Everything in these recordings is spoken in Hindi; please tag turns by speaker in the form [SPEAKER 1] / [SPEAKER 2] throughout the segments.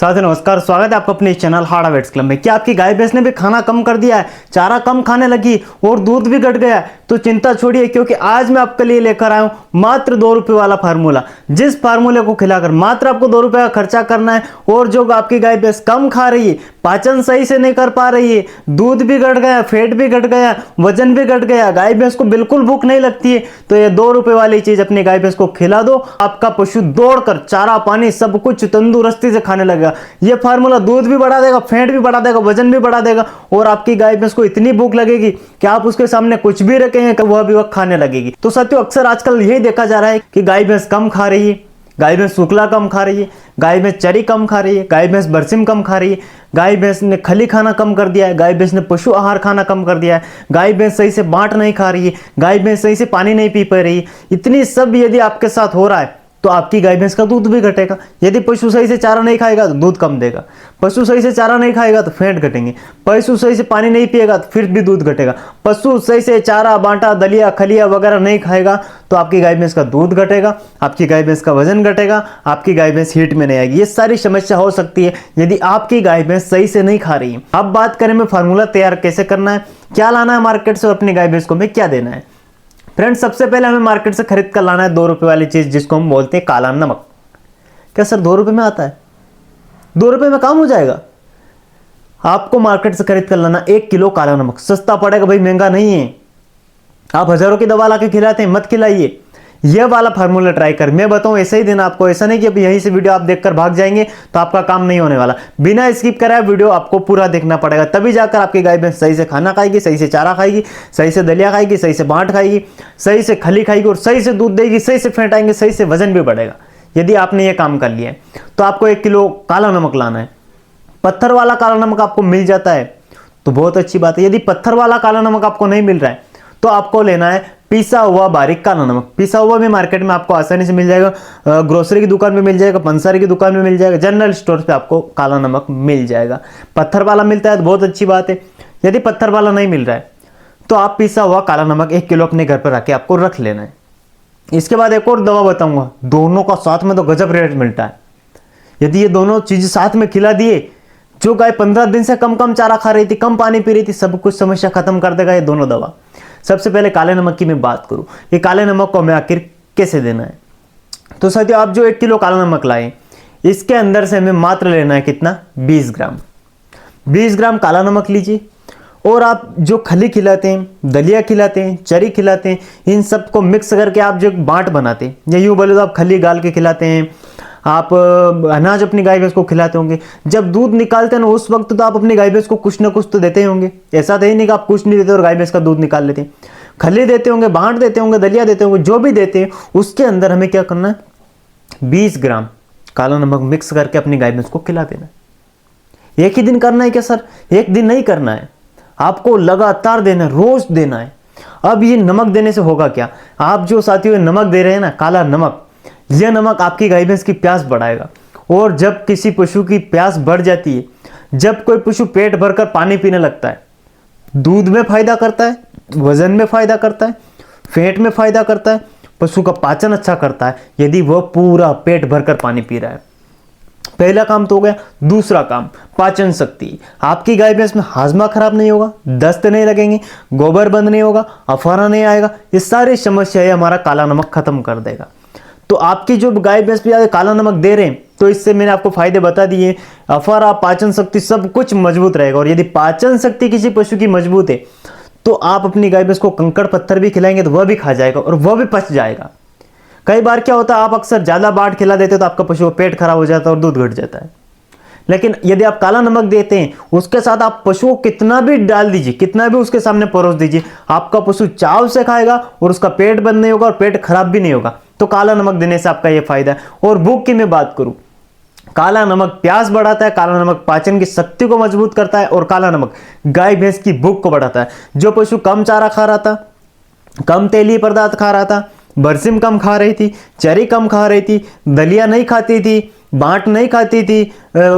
[SPEAKER 1] साथियों नमस्कार, स्वागत है आपका अपने चैनल हाड़ा वेट्स क्लब में। क्या आपकी गाय भैंस ने भी खाना कम कर दिया है, चारा कम खाने लगी और दूध भी घट गया है? तो चिंता छोड़िए, क्योंकि आज मैं आपके लिए लेकर आया हूं मात्र 2 रुपए वाला फार्मूला। जिस फार्मूले को खिलाकर मात्र आपको 2 रुपए का खर्चा करना है और जो आपकी गाय भैंस कम खा रही है, पाचन सही से नहीं कर पा रही है, दूध भी घट गया, फैट भी घट गया, वजन भी घट गया, गाय भैंस को बिल्कुल भूख नहीं लगती है, तो ये 2 रुपए वाली चीज अपनी गाय भैंस को खिला दो। आपका पशु दौड़कर चारा पानी सब कुछ तंदुरुस्ती से खाने लगेगा। ये फार्मूला दूध भी बढ़ा देगा, फैट भी बढ़ा देगा, वजन भी बढ़ा देगा और आपकी गाय भैंस को इतनी भूख लगेगी कि आप उसके सामने कुछ भी रखेंगे कि वह भी वह खाने लगेगी। तो साथियों, अक्सर आजकल यही देखा जा रहा है कि गाय भैंस कम खा रही है, गाय भैंस सूखला कम खा रही है, गाय भैंस चरी कम खा रही है, गाय भैंस बरसिम कम खा रही है, गाय भैंस ने खली खाना कम कर दिया है, गाय भैंस ने पशु आहार खाना कम कर दिया है, गाय भैंस सही से बांट नहीं खा रही है, गाय भैंस सही से पानी नहीं पी पा रही है। इतनी सब यदि आपके साथ हो रहा है तो आपकी गाय भैंस का दूध भी घटेगा। यदि पशु सही से चारा नहीं खाएगा तो दूध कम देगा, पशु सही से चारा नहीं खाएगा तो फैट घटेंगे, पशु सही से पानी नहीं पिएगा तो फिर भी दूध घटेगा, पशु सही से चारा बांटा दलिया खलिया वगैरह नहीं खाएगा तो आपकी गाय भैंस का दूध घटेगा, आपकी गाय भैंस का वजन घटेगा, आपकी गाय भैंस हीट में नहीं आएगी। ये सारी समस्या हो सकती है यदि आपकी गाय भैंस सही से नहीं खा रही है। अब बात करें मैं फार्मूला तैयार कैसे करना है, क्या लाना है मार्केट से और अपनी गाय भैंस को मैं क्या देना है। फ्रेंड्स, सबसे पहले हमें मार्केट से खरीद कर लाना है 2 रुपए वाली चीज जिसको हम बोलते हैं काला नमक। क्या सर 2 रुपए में आता है? 2 रुपए में काम हो जाएगा? आपको मार्केट से खरीद कर लाना 1 किलो काला नमक। सस्ता पड़ेगा भाई, महंगा नहीं है। आप हजारों की दवा लाके खिलाते हैं, मत खिलाइए। यह वाला फार्मूला ट्राई कर, मैं बताऊं ऐसे ही देना आपको। ऐसा नहीं कि अब यहीं से वीडियो आप देखकर भाग जाएंगे तो आपका काम नहीं होने वाला। बिना स्किप कराए वीडियो आपको पूरा देखना पड़ेगा, तभी जाकर आपकी गाय भैंस सही से खाना खाएगी, सही से चारा खाएगी, सही से दलिया खाएगी, सही से बांट खाएगी, सही से खली खाएगी और सही से दूध देगी, सही से फैट आएंगे, सही से वजन भी बढ़ेगा। यदि आपने ये काम कर लिया है तो आपको 1 किलो काला नमक लाना है। पत्थर वाला काला नमक आपको मिल जाता है तो बहुत अच्छी बात है। यदि पत्थर वाला काला नमक आपको नहीं मिल रहा है तो आपको लेना है पिसा हुआ बारीक काला नमक। पिसा हुआ भी मार्केट में आपको आसानी से मिल जाएगा, ग्रोसरी की दुकान में मिल जाएगा, पंसारी की दुकान में मिल जाएगा, जनरल स्टोर पे आपको काला नमक मिल जाएगा। पत्थर वाला मिलता है तो बहुत अच्छी बात है। यदि पत्थर वाला नहीं मिल रहा है तो आप पिसा हुआ काला नमक 1 किलो अपने घर पर आके आपको रख लेना है। इसके बाद एक और दवा बताऊंगा, दोनों का साथ में तो गजब रेट मिलता है। यदि ये दोनों चीज साथ में खिला दिए, जो गाय 15 दिन से कम चारा खा रही थी, कम पानी पी रही थी, सब कुछ समस्या खत्म कर देगा ये दोनों दवा। सबसे पहले काले नमक की मैं बात करूं, ये काले नमक को हमें आखिर कैसे देना है। तो साथियों, आप जो 1 किलो काला नमक लाए, इसके अंदर से हमें मात्र लेना है कितना? 20 ग्राम। 20 ग्राम काला नमक लीजिए और आप जो खली खिलाते हैं, दलिया खिलाते हैं, चरी खिलाते हैं, इन सबको मिक्स करके आप जो बांट बनाते हैं, या यूं बोले तो आप खली गाल के खिलाते हैं, आप अनाज अपनी गाय भैंस को खिलाते होंगे। जब दूध निकालते हैं ना उस वक्त तो आप अपनी गाय भैंस को कुछ ना कुछ तो देते ही होंगे। ऐसा तो ही नहीं कि आप कुछ नहीं देते और गाय भैंस का दूध निकाल लेते हैं। खली देते होंगे, बांट देते होंगे, दलिया देते होंगे, जो भी देते हैं उसके अंदर हमें क्या करना है? 20 ग्राम काला नमक मिक्स करके अपनी गाय भैंस को खिला देना है। एक ही दिन करना है क्या सर? एक दिन नहीं करना है, आपको लगातार देना है, रोज देना है। अब ये नमक देने से होगा क्या? आप जो साथियों नमक दे रहे हैं ना, काला नमक, यह नमक आपकी गाय भैंस की प्यास बढ़ाएगा। और जब किसी पशु की प्यास बढ़ जाती है, जब कोई पशु पेट भरकर पानी पीने लगता है, दूध में फायदा करता है, वजन में फायदा करता है, फैट में फायदा करता है, पशु का पाचन अच्छा करता है यदि वह पूरा पेट भरकर पानी पी रहा है। पहला काम तो हो गया। दूसरा काम, पाचन शक्ति। आपकी गाय भैंस में हाजमा खराब नहीं होगा, दस्त नहीं लगेंगे, गोबर बंद नहीं होगा, अफारा नहीं आएगा। ये सारी समस्याएं हमारा काला नमक खत्म कर देगा। तो आपकी जो गाय भैंस पे काला नमक दे रहे हैं तो इससे मैंने आपको फायदे बता दिए। अफारा, पाचन शक्ति सब कुछ मजबूत रहेगा। और यदि पाचन शक्ति किसी पशु की मजबूत है तो आप अपनी गाय भैंस को कंकड़ पत्थर भी खिलाएंगे तो वह भी खा जाएगा और वह भी पच जाएगा। कई बार क्या होता है, आप अक्सर ज्यादा बांट खिला देते हो तो आपका पशु का पेट खराब हो जाता है और दूध घट जाता है। लेकिन यदि आप काला नमक देते हैं, उसके साथ आप पशु को कितना भी डाल दीजिए, कितना भी उसके सामने परोस दीजिए, आपका पशु चाव से खाएगा और उसका पेट बंद नहीं होगा और पेट खराब भी नहीं होगा। तो काला नमक देने से आपका यह फायदा है। और भूख की मैं बात करूं, काला नमक प्यास बढ़ाता है, काला नमक पाचन की शक्ति को मजबूत करता है और काला नमक गाय भैंस की भूख को बढ़ाता है। जो पशु कम चारा खा रहा था, कम तेलीय पदार्थ खा रहा था, बरसिम कम खा रही थी, चरी कम खा रही थी, दलिया नहीं खाती थी, बांट नहीं खाती थी,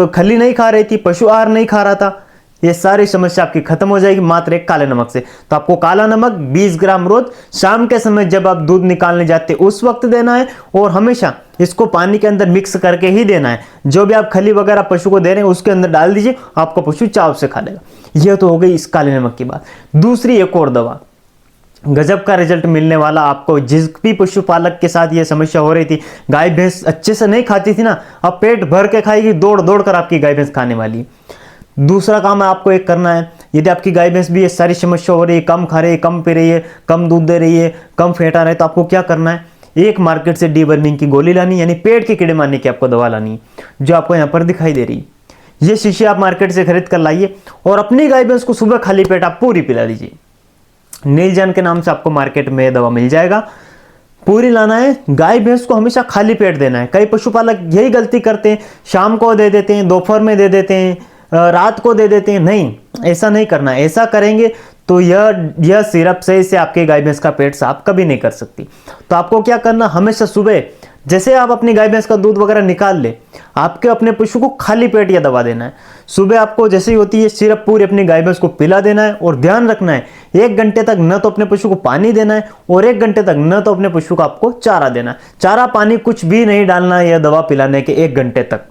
[SPEAKER 1] खली नहीं खा रही थी, पशु आहार नहीं खा रहा था, ये सारी समस्या आपकी खत्म हो जाएगी मात्र एक काले नमक से। तो आपको काला नमक 20 ग्राम रोज शाम के समय जब आप दूध निकालने जाते हैं उस वक्त देना है, और हमेशा इसको पानी के अंदर मिक्स करके ही देना है। जो भी आप खली वगैरह पशु को दे रहे हैं उसके अंदर डाल दीजिए, आपका पशु चाव से खा लेगा। यह तो हो गई इस काले नमक की बात। दूसरी एक और दवा, गजब का रिजल्ट मिलने वाला आपको। जिस भी पशुपालक के साथ ये समस्या हो रही थी, गाय भैंस अच्छे से नहीं खाती थी ना, अब पेट भर के खाएगी, दौड़ दौड़ कर आपकी गाय भैंस खाने वाली है। दूसरा काम आपको एक करना है, यदि आपकी गाय भैंस भी ये सारी समस्या हो रही है, कम खा रही है, कम पी रही है, कम दूध दे रही है, कम फैट आ रहा है, तो आपको क्या करना है, एक मार्केट से डीवर्मिंग की गोली लानी, यानी पेट के कीड़े मारने की आपको दवा लानी है, जो आपको यहाँ पर दिखाई दे रही है। ये शीशी आप मार्केट से खरीद कर लाइए और अपनी गाय भैंस को सुबह खाली पेट आप पूरी पिला दीजिए। नीलजन के नाम से आपको मार्केट में दवा मिल जाएगा। पूरी लाना है, गाय भैंस को हमेशा खाली पेट देना है। कई पशुपालक यही गलती करते हैं, शाम को दे देते हैं, दोपहर में दे देते हैं, रात को दे देते हैं। नहीं, ऐसा नहीं करना है। ऐसा करेंगे तो यह सिरप सही से आपके गाय भैंस का पेट साफ कभी नहीं कर सकती। तो आपको क्या करना, हमेशा सुबह जैसे आप अपनी गाय भैंस का दूध वगैरह निकाल ले, आपके अपने पशु को खाली पेट यह दवा देना है। सुबह आपको जैसे ही होती है सिरप पूरी अपनी गाय भैंस को पिला देना है, और ध्यान रखना है 1 घंटे तक न तो अपने पशु को पानी देना है, और 1 घंटे तक न तो अपने पशु को आपको चारा देना है। चारा पानी कुछ भी नहीं डालना है यह दवा पिलाने के 1 घंटे तक।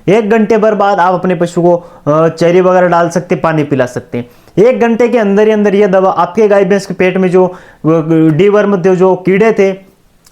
[SPEAKER 1] 1 घंटे भर बाद आप अपने पशु को चरी वगैरह डाल सकते, पानी पिला सकते हैं। 1 घंटे के अंदर ही अंदर यह दवा आपके गाय भैंस के पेट में जो डीवर्म थे, जो कीड़े थे,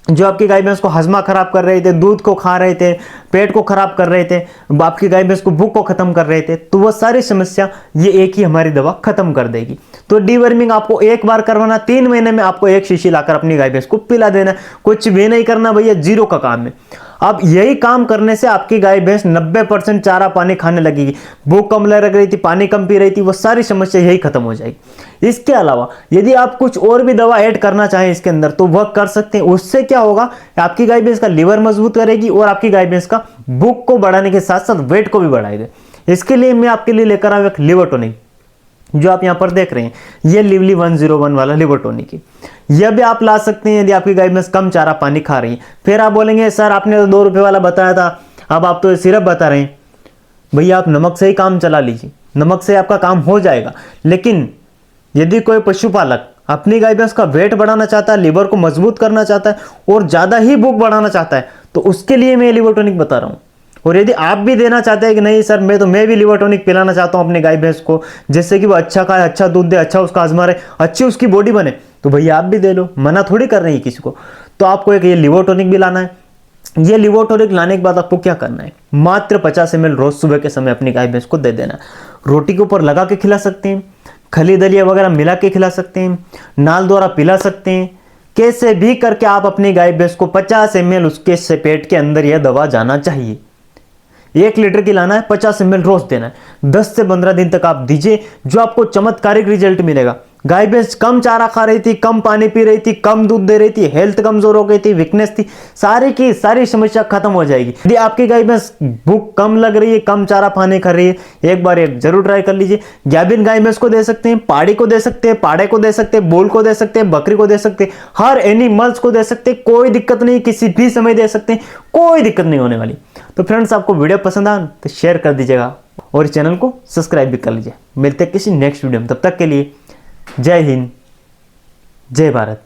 [SPEAKER 1] जो आपकी गाय भैंस को हजमा खराब कर रहे थे, दूध को खा रहे थे, पेट को खराब कर रहे थे, आपकी गाय भैंस को भूख को खत्म कर रहे थे, तो वह सारी समस्या ये एक ही हमारी दवा खत्म कर देगी। तो डीवर्मिंग आपको एक बार करवाना, 3 महीने में आपको 1 शीशी लाकर अपनी गाय भैंस को पिला देना। कुछ भी नहीं करना भैया, 0 का काम है। अब यही काम करने से आपकी गाय भैंस 90% चारा पानी खाने लगेगी। भूख कम लग रही थी, पानी कम पी रही थी, वो सारी समस्या यही खत्म हो जाएगी। इसके अलावा यदि आप कुछ और भी दवा ऐड करना चाहें इसके अंदर तो वह कर सकते हैं। उससे क्या होगा, आपकी गाय भैंस का लिवर मजबूत करेगी और आपकी गाय भैंस का भूख को बढ़ाने के साथ साथ वेट को भी बढ़ाएगा। इसके लिए मैं आपके लिए लेकर आया एक लिवर टॉनिक, जो आप यहाँ पर देख रहे हैं, ये लिवली 101 वाला लिवर टॉनिक है। यह भी आप ला सकते हैं यदि आपकी गाय भैंस कम चारा पानी खा रही है। फिर आप बोलेंगे सर आपने तो 2 रुपए वाला बताया था, अब आप तो सिरप बता रहे हैं। भैया आप नमक से ही काम चला लीजिए, नमक से आपका काम हो जाएगा। लेकिन यदि कोई पशुपालक अपनी गाय भैंस का वेट बढ़ाना चाहता है, लिवर को मजबूत करना चाहता है और ज़्यादा ही भूख बढ़ाना चाहता है, तो उसके लिए मैं लिवर टॉनिक बता रहा हूँ। और यदि आप भी देना चाहते हैं कि नहीं सर मैं भी लिवर टॉनिक पिलाना चाहता हूं अपने गाय भैंस को, जिससे कि वो अच्छा खाए, अच्छा दूध दे, अच्छा उसका हजमा रहे, अच्छी उसकी बॉडी बने, तो भैया आप भी दे लो, मना थोड़ी कर रही है किसी को। तो आपको एक ये लिवर टॉनिक भी लाना है। ये लिवर टॉनिक लाने के बाद आपको क्या करना है, मात्र 50 ml रोज सुबह के समय अपनी गाय भैंस को दे देना। रोटी के ऊपर लगा के खिला सकते हैं, खली दलिया वगैरह मिला के खिला सकते हैं, नाल द्वारा पिला सकते हैं। कैसे भी करके आप अपनी गाय भैंस को 50 ml उसके पेट के अंदर यह दवा जाना चाहिए। 1 लीटर की लाना है, 50 ml रोज देना है। 10 से 15 दिन तक आप दीजिए, जो आपको चमत्कारिक रिजल्ट मिलेगा। गाय भैंस कम चारा खा रही थी, कम पानी पी रही थी, कम दूध दे रही थी, हेल्थ कमजोर हो गई थी, वीकनेस थी, सारी की सारी समस्या खत्म हो जाएगी। यदि आपकी गाय भैंस भूख कम लग रही है, कम चारा पानी खा रही है, एक बार जरूर ट्राई कर लीजिए। गाभिन गाय भैंस को दे सकते हैं, पाड़ी को दे सकते हैं, पाड़े को दे सकते हैं, बोल को दे सकते हैं, बकरी को दे सकते हैं, हर एनिमल्स को दे सकते हैं, कोई दिक्कत नहीं, किसी भी समय दे सकते हैं, कोई दिक्कत नहीं होने वाली। तो फ्रेंड्स आपको वीडियो पसंद आए तो शेयर कर दीजिएगा और चैनल को सब्सक्राइब भी कर लीजिए। मिलते हैं किसी नेक्स्ट वीडियो में, तब तक के लिए जय हिंद, जय भारत।